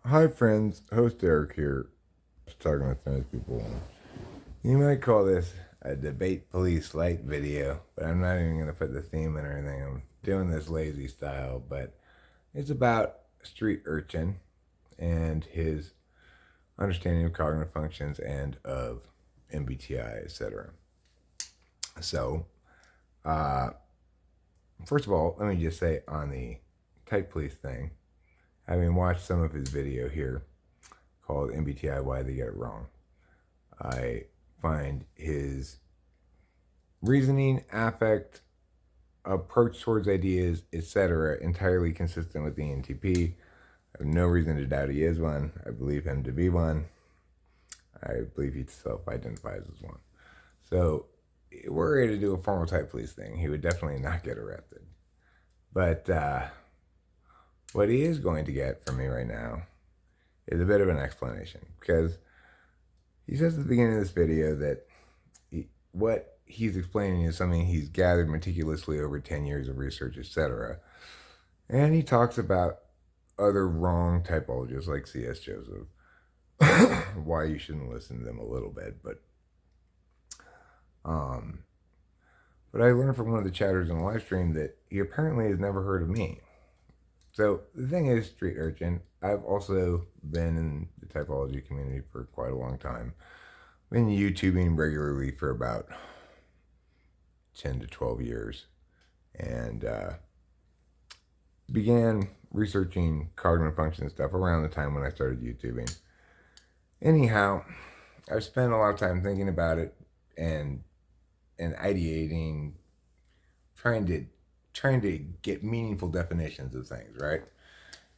Hi friends, host Eric here. Just talking with nice people. You might call this a debate police light video, but I'm not even gonna put the theme in or anything. I'm doing this lazy style, but it's about Street Urchin and his understanding of cognitive functions and of MBTI, etc. So, uh, first of all, let me just say on the Type Police thing, having watched some of his video here called MBTI Why They Get It Wrong, I find his reasoning, affect, approach towards ideas, etc., entirely consistent with the ENTP. I have no reason to doubt he is one. I believe him to be one. I believe he self identifies as one. So, were he to do a formal Type Police thing, he would definitely not get arrested. But what he is going to get from me right now is a bit of an explanation, because he says at the beginning of this video that what he's explaining is something he's gathered meticulously over 10 years of research, etc. And he talks about other wrong typologists like C.S. Joseph, why you shouldn't listen to them a little bit. Um, but I learned from one of the chatters on the live stream that he apparently has never heard of me. So the thing is, Street Urchin, I've also been in the typology community for quite a long time. Been YouTubing regularly for about 10 to 12 years, and began researching cognitive function stuff around the time when I started YouTubing. Anyhow, I've spent a lot of time thinking about it and ideating, trying to get meaningful definitions of things, right?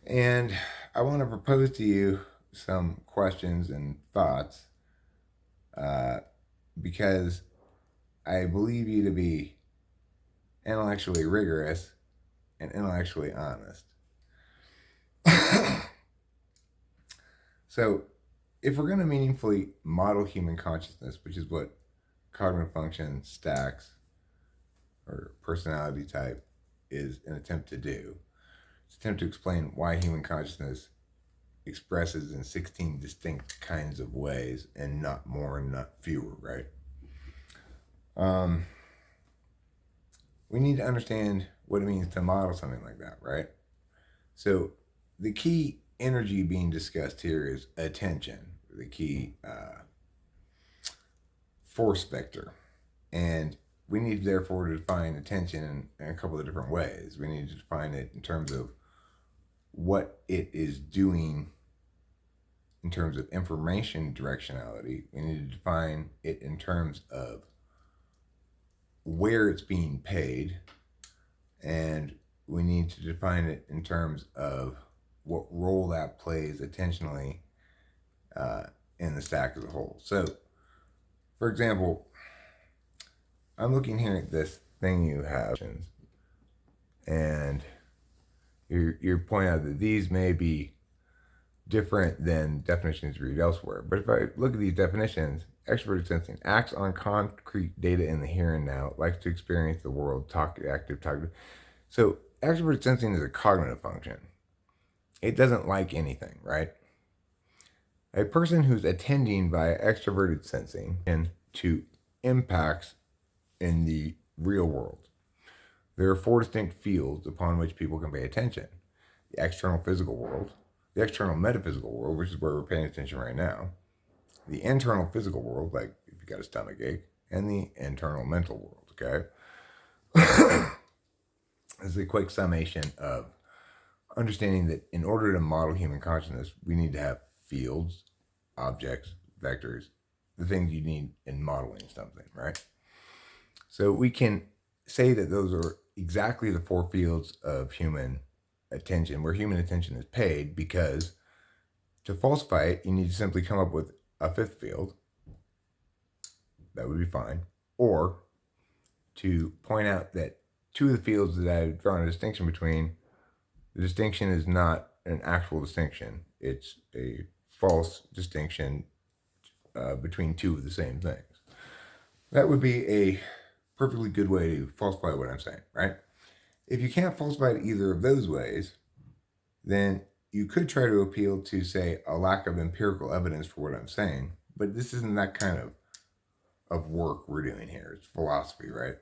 And I want to propose to you some questions and thoughts, because I believe you to be intellectually rigorous and intellectually honest. So, if we're going to meaningfully model human consciousness, which is what cognitive function stacks or personality type is an attempt to do, it's an attempt to explain why human consciousness expresses in 16 distinct kinds of ways and not more and not fewer, right? We need to understand what it means to model something like that, right? So the key energy being discussed here is attention, the key force vector. And we need therefore to define attention in a couple of different ways. We need to define it in terms of what it is doing in terms of information directionality. We need to define it in terms of where it's being paid, and we need to define it in terms of what role that plays attentionally in the stack as a whole. So, for example, I'm looking here at this thing you have, and you're pointing out that these may be different than definitions read elsewhere. But if I look at these definitions, extroverted sensing acts on concrete data in the here and now, likes to experience the world, active, talkative. So extroverted sensing is a cognitive function. It doesn't like anything, right? A person who's attending via extroverted sensing and to impacts in the real world. There are four distinct fields upon which people can pay attention: the external physical world, the external metaphysical world, which is where we're paying attention right now, the internal physical world, like if you got a stomach ache, and the internal mental world, okay? This is a quick summation of understanding that in order to model human consciousness, we need to have fields, objects, vectors, the things you need in modeling something, right? So we can say that those are exactly the four fields of human attention, where human attention is paid, because to falsify it, you need to simply come up with a fifth field. That would be fine. Or to point out that two of the fields that I've drawn a distinction between, the distinction is not an actual distinction. It's a false distinction between two of the same things. That would be a perfectly good way to falsify what I'm saying, right? If you can't falsify it either of those ways, then you could try to appeal to, say, a lack of empirical evidence for what I'm saying, but this isn't that kind of work we're doing here. It's philosophy, right?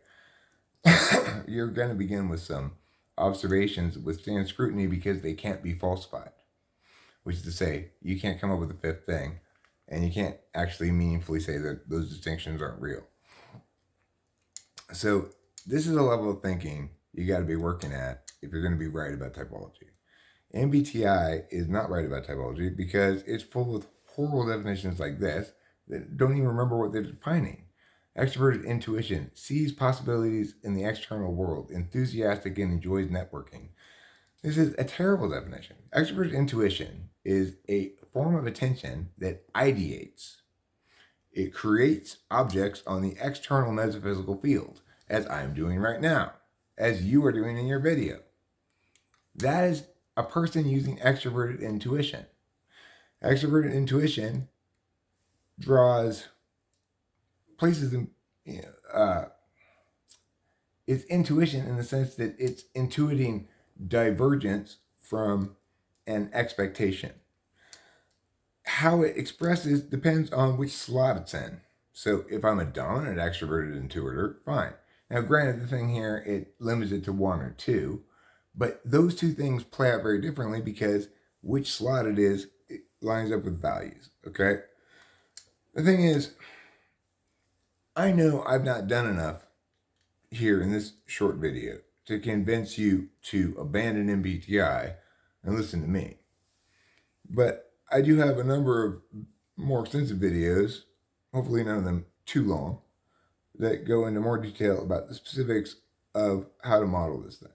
You're going to begin with some observations that withstand scrutiny because they can't be falsified, which is to say, you can't come up with a fifth thing, and you can't actually meaningfully say that those distinctions aren't real. So this is a level of thinking you got to be working at if you're going to be right about typology. MBTI is not right about typology because it's full of horrible definitions like this that don't even remember what they're defining. Extroverted intuition sees possibilities in the external world, enthusiastic and enjoys networking. This is a terrible definition. Extroverted intuition is a form of attention that ideates. It creates objects on the external metaphysical field, as I'm doing right now, as you are doing in your video. That is a person using extroverted intuition. Extroverted intuition draws places in, it's intuition in the sense that it's intuiting divergence from an expectation. How it expresses depends on which slot it's in. So if I'm a dominant extroverted intuitor, fine. Now, granted, the thing here, it limits it to one or two, but those two things play out very differently because which slot it is, it lines up with values, okay? The thing is, I know I've not done enough here in this short video to convince you to abandon MBTI and listen to me. But I do have a number of more extensive videos, hopefully none of them too long, that go into more detail about the specifics of how to model this thing.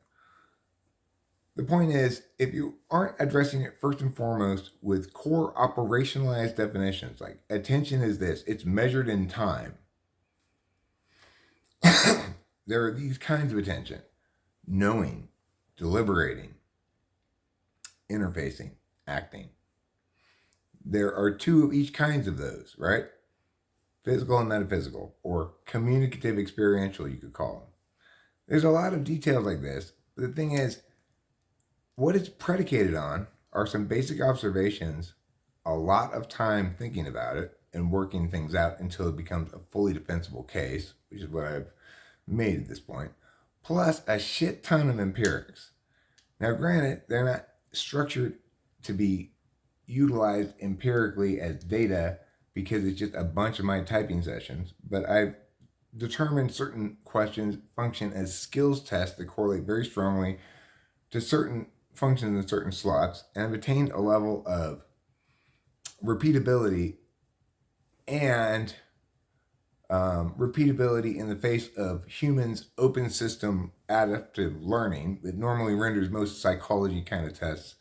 The point is, if you aren't addressing it first and foremost with core operationalized definitions, like attention is this, it's measured in time. There are these kinds of attention: knowing, deliberating, interfacing, acting. There are two of each kinds of those, right? Physical and metaphysical, or communicative experiential, you could call them. There's a lot of details like this, but the thing is, what it's predicated on are some basic observations, a lot of time thinking about it, and working things out until it becomes a fully defensible case, which is what I've made at this point, plus a shit ton of empirics. Now, granted, they're not structured to be utilized empirically as data because it's just a bunch of my typing sessions, but I've determined certain questions function as skills tests that correlate very strongly to certain functions in certain slots, and I've attained a level of repeatability and repeatability in the face of humans' open system adaptive learning that normally renders most psychology kind of tests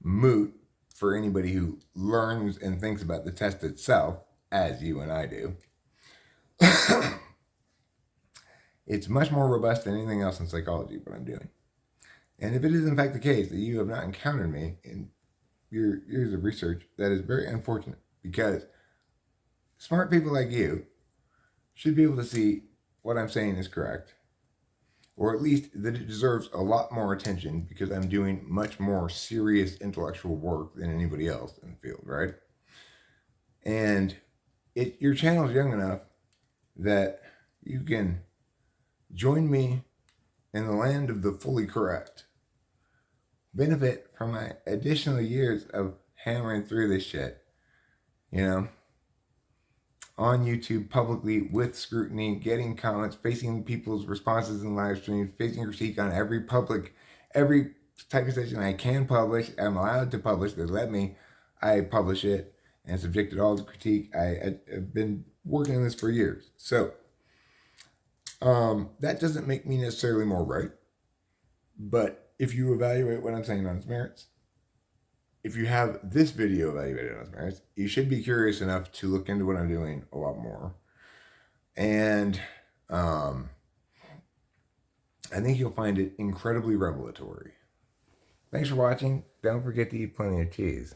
moot for anybody who learns and thinks about the test itself, as you and I do. It's much more robust than anything else in psychology, what I'm doing. And if it is in fact the case that you have not encountered me in your years of research, that is very unfortunate, because smart people like you should be able to see what I'm saying is correct, or at least that it deserves a lot more attention because I'm doing much more serious intellectual work than anybody else in the field, right? And your channel is young enough that you can join me in the land of the fully correct, benefit from my additional years of hammering through this shit, on YouTube publicly with scrutiny, getting comments, facing people's responses in live streams, facing critique on every type of session I can publish. I'm allowed to publish. They let me. I publish it and subject it all to critique. I've been working on this for years. So that doesn't make me necessarily more right. But if you evaluate what I'm saying on its merits, if you have this video evaluated on its merits, you should be curious enough to look into what I'm doing a lot more. And I think you'll find it incredibly revelatory. Thanks for watching. Don't forget to eat plenty of cheese.